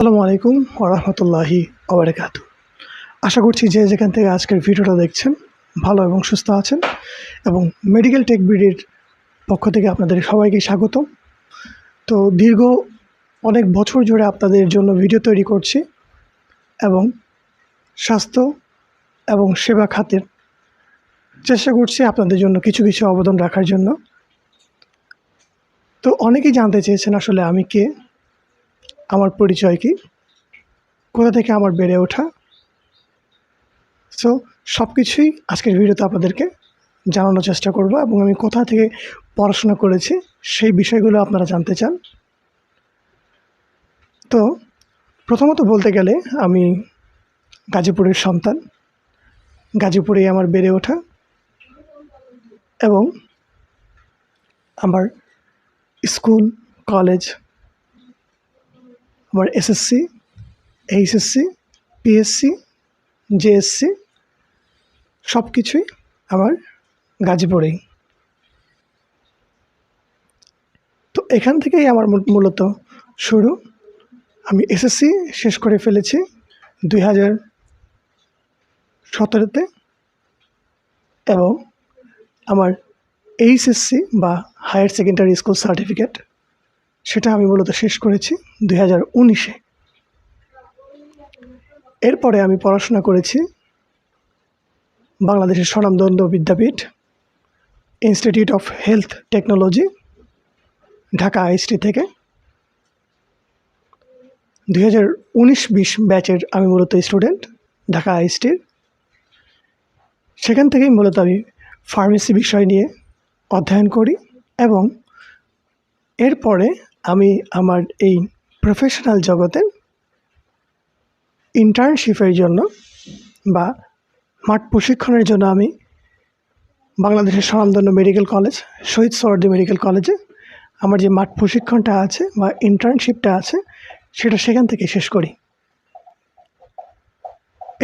আসসালামু আলাইকুম ওরহমতুল্লাহি ওবারাকাতু। আশা করছি যে যেখান থেকে আজকের ভিডিওটা দেখছেন ভালো এবং সুস্থ আছেন এবং মেডিকেল টেক বিডির পক্ষ থেকে আপনাদের সবাইকে স্বাগত। তো দীর্ঘ অনেক বছর জুড়ে আপনাদের জন্য ভিডিও তৈরি করছি এবং স্বাস্থ্য এবং সেবা খাতের চেষ্টা করছি আপনাদের জন্য কিছু কিছু অবদান রাখার জন্য। তো অনেকেই জানতে চেয়েছেন আসলে আমি কে, আমার পরিচয় কী, কোথা থেকে আমার বেড়ে ওঠা। সো সব কিছুই আজকের ভিডিওতে আপনাদেরকে জানানোর চেষ্টা করব এবং আমি কোথা থেকে পড়াশোনা করেছি সেই বিষয়গুলো আপনারা জানতে চান। তো প্রথমত বলতে গেলে আমি গাজীপুরের সন্তান, গাজীপুরেই আমার বেড়ে ওঠা এবং আমার স্কুল, কলেজ, আমার এসএসসি, এইচএসসি, পিএসসি, জেএসসি সব কিছুই আমার গাজীপুরেই। তো এখান থেকেই আমার মূলত শুরু। আমি এসএসসি শেষ করে ফেলেছি 2017-তে এবং আমার এইচএসসি বা হায়ার সেকেন্ডারি স্কুল সার্টিফিকেট সেটা আমি মূলত শেষ করেছি 2019-এ। এরপরে আমি পড়াশোনা করেছি বাংলাদেশের স্বনামধন্য বিদ্যাপীঠ institute of health technology, Dhaka IST থেকে। 2019-20 ব্যাচের আমি মূলত স্টুডেন্ট ঢাকা আইএসটির। সেখান থেকেই মূলত আমি ফার্মেসি বিষয় নিয়ে অধ্যয়ন করি এবং এরপরে আমি আমার এই প্রফেশনাল জগতে ইন্টার্নশিপের জন্য বা মাঠ প্রশিক্ষণের জন্য আমি বাংলাদেশের স্বনামধন্য medical college Shaheed Suhrawardy medical কলেজে আমার যে মাঠ প্রশিক্ষণটা আছে বা ইন্টার্নশিপটা আছে সেটা সেখান থেকে শেষ করি।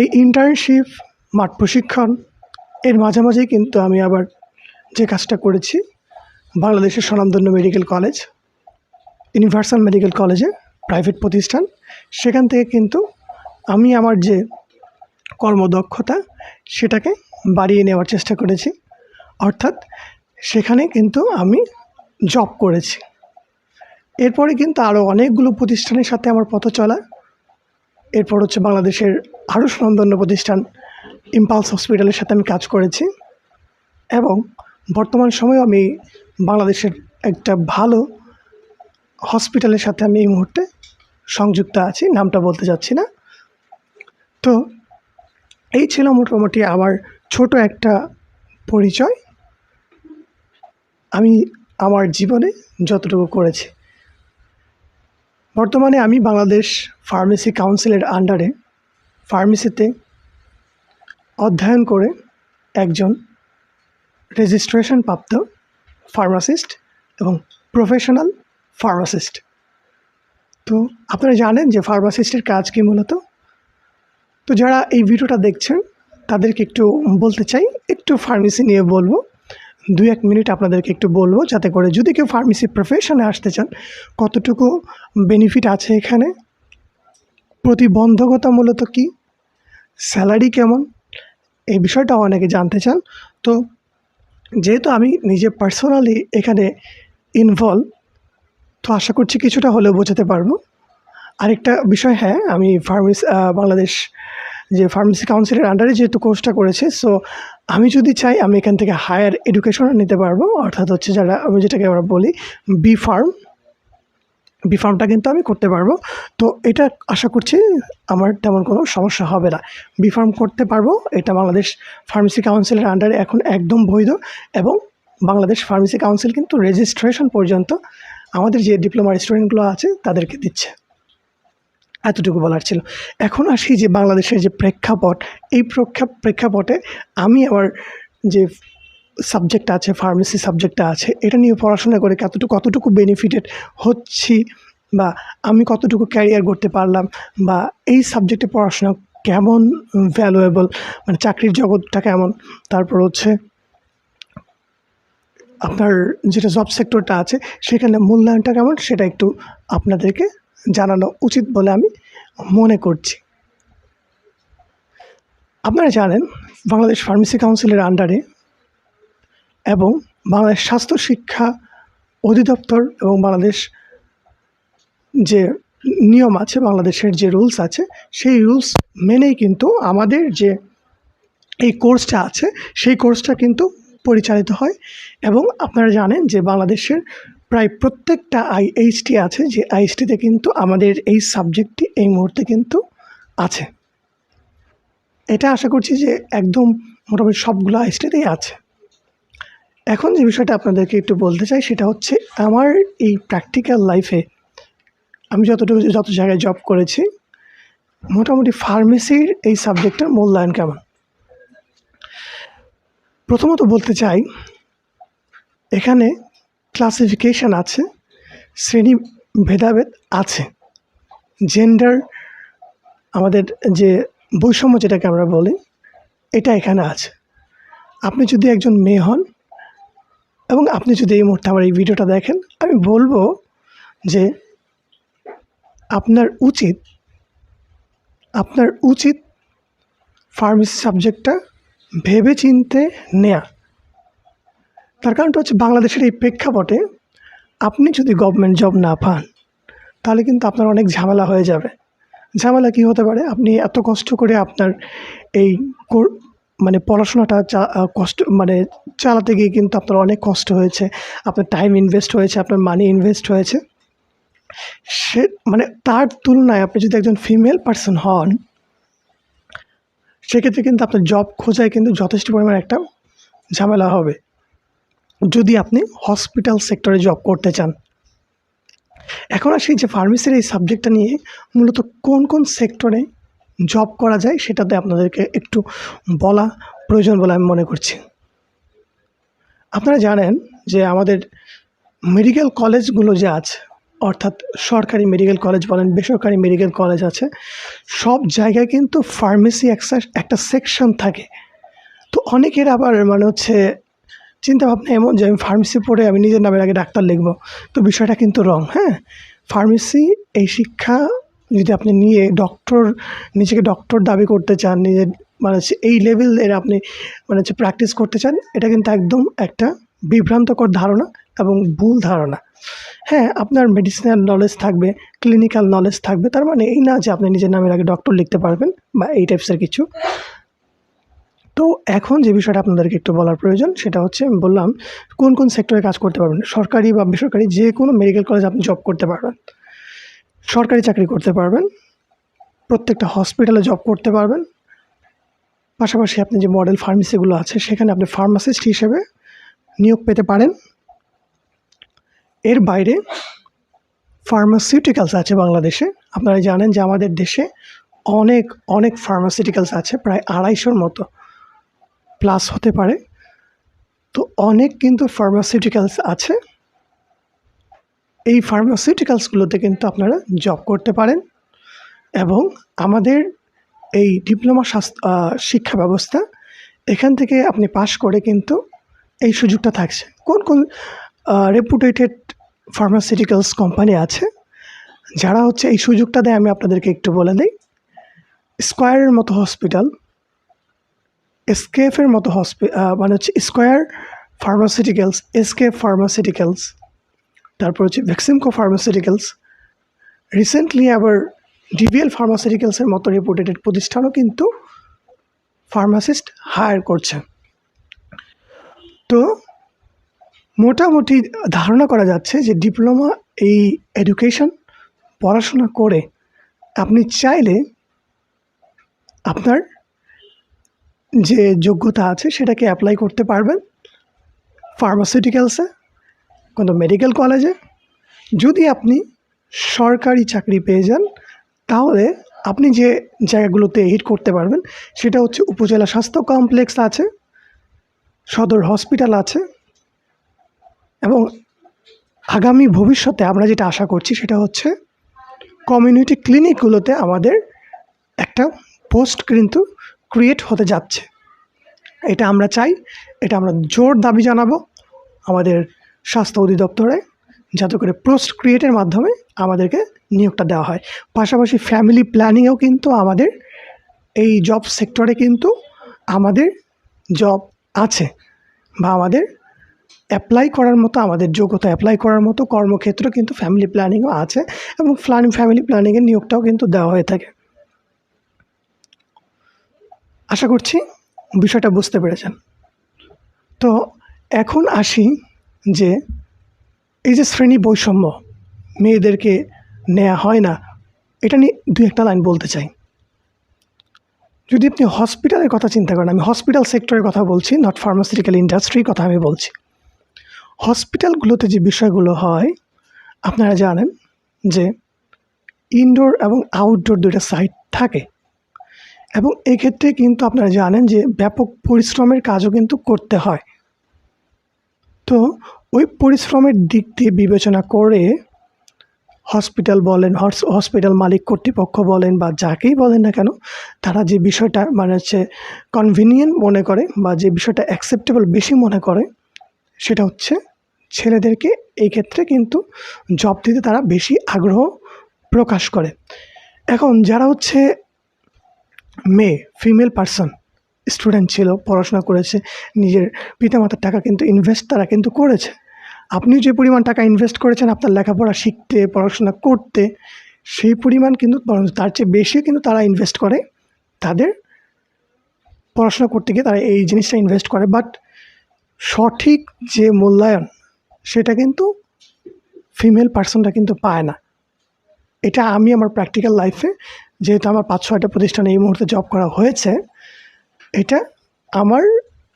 এই ইন্টার্নশিপ, মাঠ প্রশিক্ষণ এর মাঝামাঝি কিন্তু আমি আবার যে কাজটা করেছি বাংলাদেশের স্বনামধন্য মেডিকেল কলেজ ইউনিভার্সাল মেডিকেল কলেজে, প্রাইভেট প্রতিষ্ঠান, সেখান থেকে কিন্তু আমি আমার যে কর্মদক্ষতা সেটাকে বাড়িয়ে নেওয়ার চেষ্টা করেছি। অর্থাৎ সেখানে কিন্তু আমি জব করেছি। এরপরে কিন্তু আরও অনেকগুলো প্রতিষ্ঠানের সাথে আমার পথ চলা। এরপর হচ্ছে বাংলাদেশের আরও স্বনামধন্য প্রতিষ্ঠান ইম্পালস হসপিটালের সাথে আমি কাজ করেছি এবং বর্তমান সময়ে আমি বাংলাদেশের একটা ভালো হসপিটালের সাথে আমি এই মুহূর্তে সংযুক্ত আছি, নামটা বলতে যাচ্ছি না। তো এই ছিল মোটামুটি আমার ছোট একটা পরিচয়, আমি আমার জীবনে যতটুকু করেছি। বর্তমানে আমি বাংলাদেশ ফার্মেসি কাউন্সিলের আন্ডারে ফার্মেসিতে অধ্যয়ন করে একজন রেজিস্ট্রেশন প্রাপ্ত ফার্মাসিস্ট এবং প্রফেশনাল ফার্মাসিস্ট। তো আপনারা জানেন যে ফার্মাসিস্টের কাজ কী মূলত। তো যারা এই ভিডিওটা দেখছেন তাদেরকে একটু বলতে চাই, একটু ফার্মেসি নিয়ে বলবো, 2-1 মিনিট আপনাদেরকে একটু বলবো, যাতে করে যদি কেউ ফার্মেসি প্রফেশনে আসতে চান কতটুকু বেনিফিট আছে এখানে, প্রতিবন্ধকতা মূলত কী, স্যালারি কেমন, এই বিষয়টা অনেকে জানতে চান। তো যেহেতু আমি নিজে পার্সোনালি এখানে ইনভলভ, তো আশা করছি কিছুটা হলেও বোঝাতে পারবো। আরেকটা বিষয়, হ্যাঁ, আমি বাংলাদেশ যে ফার্মেসি কাউন্সিলের আন্ডারে যেহেতু কোর্সটা করেছি, সো আমি যদি চাই আমি এখান থেকে হায়ার এডুকেশনও নিতে পারবো। অর্থাৎ হচ্ছে যারা আমি যেটাকে আমরা বলি বি ফার্মটা কিন্তু আমি করতে পারবো। তো এটা আশা করছি আমার তেমন কোনো সমস্যা হবে না, বি ফার্ম করতে পারবো। এটা বাংলাদেশ ফার্মেসি কাউন্সিলের আন্ডারে এখন একদম বৈধ এবং বাংলাদেশ ফার্মেসি কাউন্সিল কিন্তু রেজিস্ট্রেশন পর্যন্ত আমাদের যে ডিপ্লোমার স্টুডেন্টগুলো আছে তাদেরকে দিচ্ছে। এতটুকু বলার ছিল। এখন আসি যে বাংলাদেশের যে প্রেক্ষাপট, এই প্রেক্ষাপটে আমি আমার যে সাবজেক্ট আছে, ফার্মেসি সাবজেক্টটা আছে, এটা নিয়ে পড়াশোনা করে কতটুকু বেনিফিটেড হচ্ছি বা আমি কতটুকু ক্যারিয়ার করতে পারলাম বা এই সাবজেক্টে পড়াশোনা কেমন ভ্যালুয়েবল, মানে চাকরির জগৎটা কেমন, তারপর হচ্ছে আপনার যেটা জব সেক্টরটা আছে সেখানে মূল্যায়নটা কেমন, সেটা একটু আপনাদেরকে জানানো উচিত বলে আমি মনে করছি। আপনারা জানেন বাংলাদেশ ফার্মেসি কাউন্সিলের আন্ডারে এবং বাংলাদেশ স্বাস্থ্য শিক্ষা অধিদপ্তর এবং বাংলাদেশ যে নিয়ম আছে, বাংলাদেশের যে রুলস আছে, সেই রুলস মেনেই কিন্তু আমাদের যে এই কোর্সটা আছে সেই কোর্সটা কিন্তু পরিচালিত হয়। এবং আপনারা জানেন যে বাংলাদেশের প্রায় প্রত্যেকটা আইএইচটি আছে, যে আইএইচটিতে কিন্তু আমাদের এই সাবজেক্টটি এই মুহূর্তে কিন্তু আছে। এটা আশা করছি যে একদম মোটামুটি সবগুলো আইএইচটিতেই আছে। এখন যে বিষয়টা আপনাদেরকে একটু বলতে চাই সেটা হচ্ছে আমার এই প্র্যাকটিক্যাল লাইফে আমি যত জায়গায় জব করেছি, মোটামুটি ফার্মেসির এই সাবজেক্টটার মূল্যায়ন কেমন। প্রথমত বলতে চাই, এখানে ক্লাসিফিকেশান আছে, শ্রেণী ভেদাভেদ আছে, জেন্ডার আমাদের যে বৈষম্য যেটাকে আমরা বলি, এটা এখানে আছে। আপনি যদি একজন মেয়ে হন এবং আপনি যদি এই মুহূর্তে আমার এই ভিডিওটা দেখেন, আমি বলবো যে আপনার উচিত ফার্মেসি সাবজেক্টটা ভেবে চিনতে নেয়া। তার কারণটা হচ্ছে বাংলাদেশের এই প্রেক্ষাপটে আপনি যদি গভর্নমেন্ট জব না পান তাহলে কিন্তু আপনার অনেক ঝামেলা হয়ে যাবে। ঝামেলা কী হতে পারে? আপনি এত কষ্ট করে আপনার এই পড়াশোনাটা চালাতে গিয়ে কিন্তু আপনার অনেক কষ্ট হয়েছে, আপনার টাইম ইনভেস্ট হয়েছে, আপনার মানি ইনভেস্ট হয়েছে। তার তুলনায় আপনি যদি একজন ফিমেল পার্সন হন, সেক্ষেত্রে কিন্তু আপনার জব খোঁজায় কিন্তু যথেষ্ট পরিমাণে একটা ঝামেলা হবে যদি আপনি হসপিটাল সেক্টরে জব করতে চান। এখন আসি যে ফার্মেসির এই সাবজেক্টটা নিয়ে মূলত কোন কোন সেক্টরে জব করা যায় সেটাতে আপনাদেরকে একটু বলা প্রয়োজন বলে আমি মনে করছি। আপনারা জানেন যে আমাদের মেডিকেল কলেজগুলো যে আছে, অর্থাৎ সরকারি মেডিকেল কলেজ বলেন, বেসরকারি মেডিকেল কলেজ আছে, সব জায়গায় কিন্তু ফার্মেসি একটা সেকশন থাকে। তো অনেকের আবার চিন্তাভাবনা এমন যে আমি ফার্মেসি পড়ে আমি নিজের নামের আগে ডাক্তার লিখব। তো বিষয়টা কিন্তু রং। হ্যাঁ, ফার্মেসি এই শিক্ষা যদি আপনি নিয়ে নিজেকে ডক্টর দাবি করতে চান, নিজের এই লেভেলের আপনি প্র্যাকটিস করতে চান, এটা কিন্তু একদম একটা বিভ্রান্তকর ধারণা এবং ভুল ধারণা। হ্যাঁ, আপনার মেডিসিনাল নলেজ থাকবে, ক্লিনিক্যাল নলেজ থাকবে, তার মানে এই না যে আপনি নিজের নামের আগে ডক্টর লিখতে পারবেন বা এই টাইপসের কিছু। তো এখন যে বিষয়টা আপনাদেরকে একটু বলার প্রয়োজন সেটা হচ্ছে, আমি বললাম কোন কোন সেক্টরে কাজ করতে পারবেন। সরকারি বা বেসরকারি যে কোনো মেডিকেল কলেজে আপনি জব করতে পারবেন, সরকারি চাকরি করতে পারবেন, প্রত্যেকটা হসপিটালে জব করতে পারবেন। পাশাপাশি আপনি যে মডেল ফার্মেসিগুলো আছে সেখানে আপনি ফার্মাসিস্ট হিসেবে নিয়োগ পেতে পারেন। এর বাইরে ফার্মাসিউটিক্যালস আছে বাংলাদেশে। আপনারা জানেন যে আমাদের দেশে অনেক ফার্মাসিউটিক্যালস আছে, প্রায় 250-র মতো প্লাস হতে পারে। তো অনেক কিন্তু ফার্মাসিউটিক্যালস আছে। এই ফার্মাসিউটিক্যালসগুলোতে কিন্তু আপনারা জব করতে পারেন এবং আমাদের এই ডিপ্লোমা শিক্ষা ব্যবস্থা, এখান থেকে আপনি পাশ করে কিন্তু এই সুযোগটা থাকছে। কোন কোন রেপুটেটেড ফার্মাসিউটিক্যালস কোম্পানি আছে যারা এই সুযোগটা দেয়, আমি আপনাদেরকে একটু বলে দিই। স্কয়ারের মতো হসপিটাল, এসকেএফের মতো স্কয়ার ফার্মাসিউটিক্যালস, এসকেএফ ফার্মাসিউটিক্যালস, তারপর ভ্যাক্সিমকো ফার্মাসিউটিক্যালস, রিসেন্টলি আবার ডিভিএল ফার্মাসিউটিক্যালসের মতো রেপুটেটেড প্রতিষ্ঠানও কিন্তু ফার্মাসিস্ট হায়ার করছে। তো মোটামুটি ধারণা করা যাচ্ছে যে ডিপ্লোমা এই এডুকেশন পড়াশোনা করে আপনি চাইলে আপনার যে যোগ্যতা আছে সেটাকে অ্যাপ্লাই করতে পারবেন ফার্মাসিউটিক্যালসে, কোনো মেডিকেল কলেজে। যদি আপনি সরকারি চাকরি পেয়ে যান তাহলে আপনি যে জায়গাগুলোতে হিট করতে পারবেন সেটা হচ্ছে উপজেলা স্বাস্থ্য কমপ্লেক্স আছে, সদর হসপিটাল আছে, এবং আগামী ভবিষ্যতে আমরা যেটা আশা করছি সেটা হচ্ছে কমিউনিটি ক্লিনিকগুলোতে আমাদের একটা পোস্ট কিন্তু ক্রিয়েট হতে যাচ্ছে। এটা আমরা চাই, এটা আমরা জোর দাবি জানাবো আমাদের স্বাস্থ্য অধিদপ্তরে যাতে করে পোস্ট ক্রিয়েটের মাধ্যমে আমাদেরকে নিয়োগটা দেওয়া হয়। পাশাপাশি ফ্যামিলি প্ল্যানিংয়েও কিন্তু আমাদের এই জব সেক্টরে কিন্তু আমাদের জব আছে, বা আমাদের অ্যাপ্লাই করার মতো, আমাদের যোগ্যতা অ্যাপ্লাই করার মতো কর্মক্ষেত্র কিন্তু ফ্যামিলি প্ল্যানিংও আছে, এবং ফ্যামিলি প্ল্যানিংয়ের নিয়োগটাও কিন্তু দেওয়া হয়ে থাকে। আশা করছি বিষয়টা বুঝতে পেরেছেন। তো এখন আসি যে এই যে শ্রেণী বৈষম্য, মেয়েদেরকে নেওয়া হয় না, এটা নিয়ে দু একটা লাইন বলতে চাই। যদি আপনি হসপিটালের কথা চিন্তা করেন, আমি হসপিটাল সেক্টরের কথা বলছি, নট ফার্মাসিউটিক্যাল ইন্ডাস্ট্রির কথা আমি বলছি। হসপিটালগুলোতে যে বিষয়গুলো হয়, আপনারা জানেন যে ইনডোর এবং আউটডোর দুইটা সাইড থাকে, এবং এক্ষেত্রে কিন্তু আপনারা জানেন যে ব্যাপক পরিশ্রমের কাজও কিন্তু করতে হয়। তো ওই পরিশ্রমের দিক দিয়ে বিবেচনা করে হসপিটাল বলেন, হসপিটাল মালিক কর্তৃপক্ষ বলেন, বা যাকেই বলেন না কেন, তারা যে বিষয়টা মানে হচ্ছে কনভিনিয়েন্ট মনে করে, বা যে বিষয়টা অ্যাকসেপ্টেবল বেশি মনে করে, সেটা হচ্ছে ছেলেদেরকে এই ক্ষেত্রে কিন্তু জব দিতে তারা বেশি আগ্রহ প্রকাশ করে। এখন যারা হচ্ছে মেয়ে, ফিমেল পার্সন, স্টুডেন্ট ছিল, পড়াশোনা করেছে, নিজের পিতামাতার টাকা কিন্তু ইনভেস্ট তারা কিন্তু করেছে। আপনিও যে পরিমাণ টাকা ইনভেস্ট করেছেন আপনার লেখাপড়া শিখতে, পড়াশোনা করতে, সেই পরিমাণ কিন্তু তার চেয়ে বেশি কিন্তু তারা ইনভেস্ট করে তাদের পড়াশোনা করতে গিয়ে, তারা এই জিনিসটা ইনভেস্ট করে। বাট সঠিক যে মূল্যায়ন, সেটা কিন্তু ফিমেল পার্সনটা কিন্তু পায় না। এটা আমি আমার প্র্যাকটিক্যাল লাইফে, যেহেতু আমার 5-6টা প্রতিষ্ঠানে এই মুহূর্তে জব করা হয়েছে, এটা আমার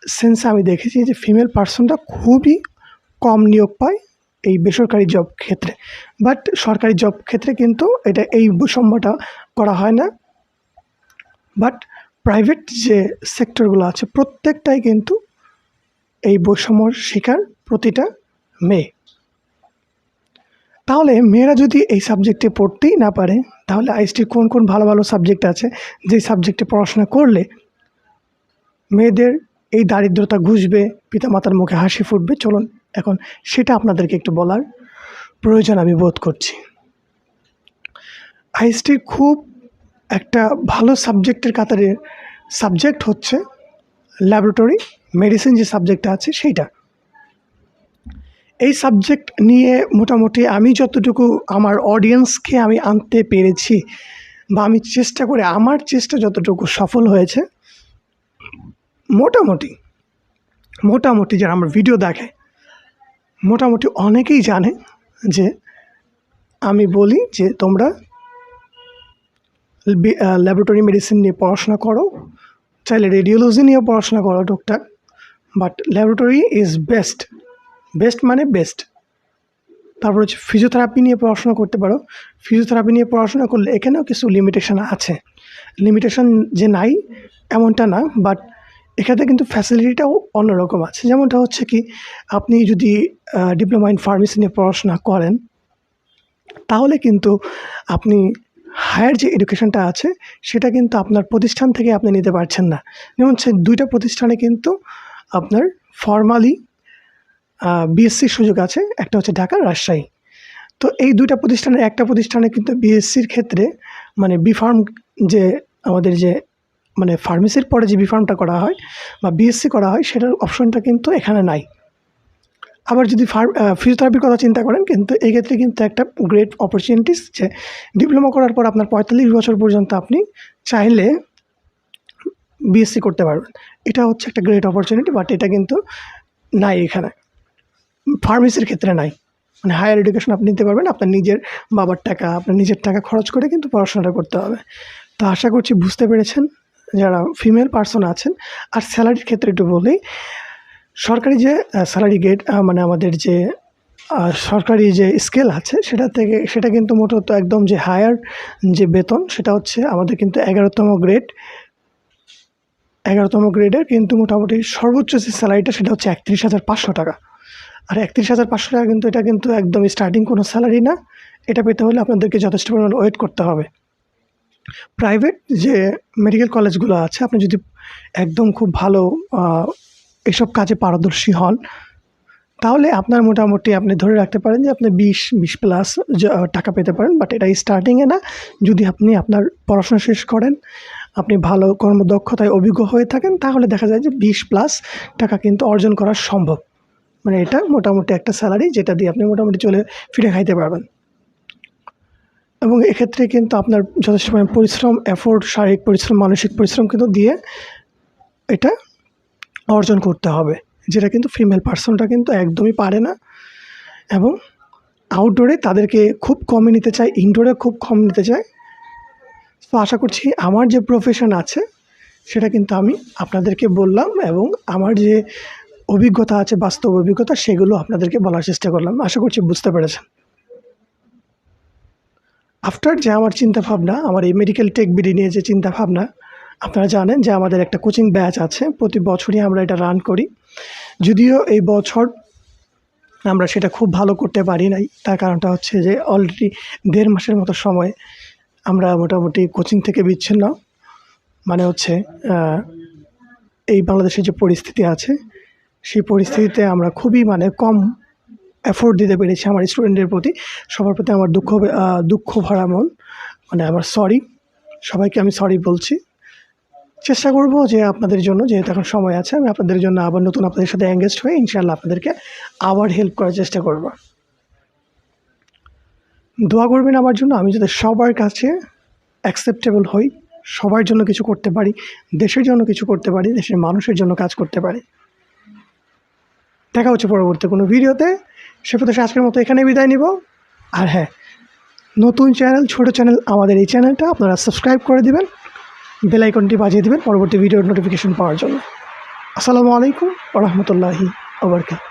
সেন্সে আমি দেখেছি যে ফিমেল পার্সনটা খুবই কম নিয়োগ পায় এই বেসরকারি জব ক্ষেত্রে। বাট সরকারি জব ক্ষেত্রে কিন্তু এটা এই বৈষম্যটা করা হয় না। বাট প্রাইভেট যে সেক্টরগুলো আছে প্রত্যেকটাই কিন্তু এই বৈষম্যর শিকার প্রতিটা মেয়ে। তাহলে মেয়েরা যদি এই সাবজেক্টে পড়তেই না পারে, তাহলে আইএসটির কোন কোন ভালো ভালো সাবজেক্ট আছে যে সাবজেক্টে পড়াশোনা করলে মেয়েদের এই দারিদ্রতা ঘুচবে, পিতামাতার মুখে হাসি ফুটবে? চলুন এখন সেটা আপনাদেরকে একটু বলার প্রয়োজন আমি বোধ করছি। আইএসটির খুব একটা ভালো সাবজেক্টের কাতারে সাবজেক্ট হচ্ছে ল্যাবরেটরি মেডিসিন, যে সাবজেক্টটা আছে সেইটা। এই সাবজেক্ট নিয়ে মোটামুটি আমি যতটুকু আমার অডিয়েন্সকে আমি আনতে পেরেছি, বা আমি চেষ্টা করে আমার চেষ্টা যতটুকু সফল হয়েছে, মোটামুটি যারা আমার ভিডিও দেখে মোটামুটি অনেকেই জানে যে আমি বলি যে তোমরা ল্যাবরেটরি মেডিসিন নিয়ে পড়াশোনা করো, চাইলে রেডিওলজি নিয়ে পড়াশোনা করো টুকটাক, বাট ল্যাবরেটরি ইজ বেস্ট মানে বেস্ট। তারপর হচ্ছে ফিজিওথেরাপি নিয়ে পড়াশোনা করতে পারো। ফিজিওথেরাপি নিয়ে পড়াশোনা করলে এখানেও কিছু লিমিটেশন আছে, লিমিটেশন যে নাই এমনটা না, বাট এখানে কিন্তু ফ্যাসিলিটিটাও অন্যরকম আছে। যেমনটা হচ্ছে কি, আপনি যদি ডিপ্লোমা ইন ফার্মেসি নিয়ে পড়াশোনা করেন, তাহলে কিন্তু আপনি হায়ার যে এডুকেশনটা আছে সেটা কিন্তু আপনার প্রতিষ্ঠান থেকে আপনি নিতে পারছেন না। যেমন হচ্ছে 2টা প্রতিষ্ঠানে কিন্তু আপনার ফর্মালি বিএসসির সুযোগ আছে, একটা হচ্ছে ঢাকা, রাজশাহী। তো এই 2টা প্রতিষ্ঠানের একটা প্রতিষ্ঠানে কিন্তু বিএসসির ক্ষেত্রে মানে বিফার্ম, যে আমাদের যে মানে ফার্মেসির পরে যে বিফার্মটা করা হয় বা বিএসসি করা হয়, সেটার অপশনটা কিন্তু এখানে নাই। আবার যদি ফিজিওথেরাপির কথা চিন্তা করেন, কিন্তু এই ক্ষেত্রে কিন্তু একটা গ্রেট অপরচুনিটিস, যে ডিপ্লোমা করার পর আপনার 45 বছর পর্যন্ত আপনি চাইলে বিএসসি করতে পারবেন। এটা হচ্ছে একটা গ্রেট অপরচুনিটি, বাট এটা কিন্তু নাই এখানে, ফার্মেসির ক্ষেত্রে নাই। মানে হায়ার এডুকেশন আপনি নিতে পারবেন, আপনার নিজের বাবার টাকা, আপনার নিজের টাকা খরচ করে কিন্তু পড়াশোনাটা করতে হবে। তো আশা করছি বুঝতে পেরেছেন যারা ফিমেল পার্সন আছেন। আর স্যালারির ক্ষেত্রে একটু বলি, সরকারি যে স্যালারি গ্রেড, মানে আমাদের যে সরকারি যে স্কেল আছে সেটা কিন্তু মূলত একদম যে হায়ার যে বেতন, সেটা হচ্ছে আমাদের কিন্তু 11তম গ্রেডের কিন্তু মোটামুটি সর্বোচ্চ যে স্যালারিটা সেটা হচ্ছে 31,500 টাকা। আর 31,500 টাকা কিন্তু এটা কিন্তু একদম স্টার্টিং কোনো স্যালারি না। এটা পেতে হলে আপনাদেরকে যথেষ্ট পরিমাণ ওয়েট করতে হবে। প্রাইভেট যে মেডিকেল কলেজগুলো আছে, আপনি যদি একদম খুব ভালো এসব কাজে পারদর্শী হন, তাহলে আপনার মোটামুটি আপনি ধরে রাখতে পারেন যে আপনি 20 প্লাস টাকা পেতে পারেন। বাট এটা স্টার্টিংয়ে না, যদি আপনি আপনার পড়াশোনা শেষ করেন, আপনি ভালো কর্মদক্ষতায় অভিজ্ঞ হয়ে থাকেন, তাহলে দেখা যায় যে 20 প্লাস টাকা কিন্তু অর্জন করা সম্ভব। মানে এটা মোটামুটি একটা স্যালারি যেটা দিয়ে আপনি মোটামুটি চলে ফিরে খাইতে পারবেন। এবং এক্ষেত্রে কিন্তু আপনার যথেষ্ট পরিমাণ পরিশ্রম, এফোর্ট, শারীরিক পরিশ্রম, মানসিক পরিশ্রম কিন্তু দিয়ে এটা অর্জন করতে হবে, যেটা কিন্তু ফিমেল পার্সনটা কিন্তু একদমই পারে না। এবং আউটডোরে তাদেরকে খুব কমই নিতে চায়, ইনডোরে খুব কম নিতে চায়। তো আশা করছি আমার যে প্রফেশন আছে সেটা কিন্তু আমি আপনাদেরকে বললাম, এবং আমার যে অভিজ্ঞতা আছে, বাস্তব অভিজ্ঞতা, সেগুলো আপনাদেরকে বলার চেষ্টা করলাম। আশা করছি বুঝতে পেরেছেন। আফটার যে আমার চিন্তাভাবনা, আমার এই মেডিকেল টেক বিডি নিয়ে যে চিন্তাভাবনা, আপনারা জানেন যে আমাদের একটা কোচিং ব্যাচ আছে, প্রতি বছরই আমরা এটা রান করি। যদিও এই বছর আমরা সেটা খুব ভালো করতে পারি নাই, তার কারণটা হচ্ছে যে অলরেডি 1.5 মাসের মতো সময় আমরা মোটামুটি কোচিং থেকে বিচ্ছিন্ন। মানে হচ্ছে এই বাংলাদেশের যে পরিস্থিতি আছে, সেই পরিস্থিতিতে আমরা খুবই কম এফোর্ট দিতে পেরেছি আমার স্টুডেন্টদের প্রতি। সবার প্রতি আমার দুঃখ ভরা মন, আমার সরি, সবাইকে আমি সরি বলছি। চেষ্টা করব যে আপনাদের জন্য, যেহেতু এখন সময় আছে, আমি আপনাদের জন্য আবার নতুন আপনাদের সাথে এঙ্গেজড হয়ে ইনশাআল্লাহ আপনাদেরকে আবার হেল্প করার চেষ্টা করব। দোয়া করবেন আমার জন্য, আমি যাতে সবার কাছে অ্যাকসেপ্টেবল হই, সবার জন্য কিছু করতে পারি, দেশের জন্য কিছু করতে পারি, দেশের মানুষের জন্য কাজ করতে পারি। দেখা হচ্ছে পরবর্তী কোনো ভিডিওতে। সে প্রত্যাশা আজকের মতো এখানে বিদায় নিব। আর হ্যাঁ, নতুন চ্যানেল, ছোট চ্যানেল, আমাদের এই চ্যানেলটা আপনারা সাবস্ক্রাইব করে দিবেন, বেল আইকনটি বাজিয়ে দিবেন পরবর্তী ভিডিওর নোটিফিকেশন পাওয়ার জন্য। আসসালামু আলাইকুম ওয়া রাহমাতুল্লাহি ওয়া বারাকাতুহু।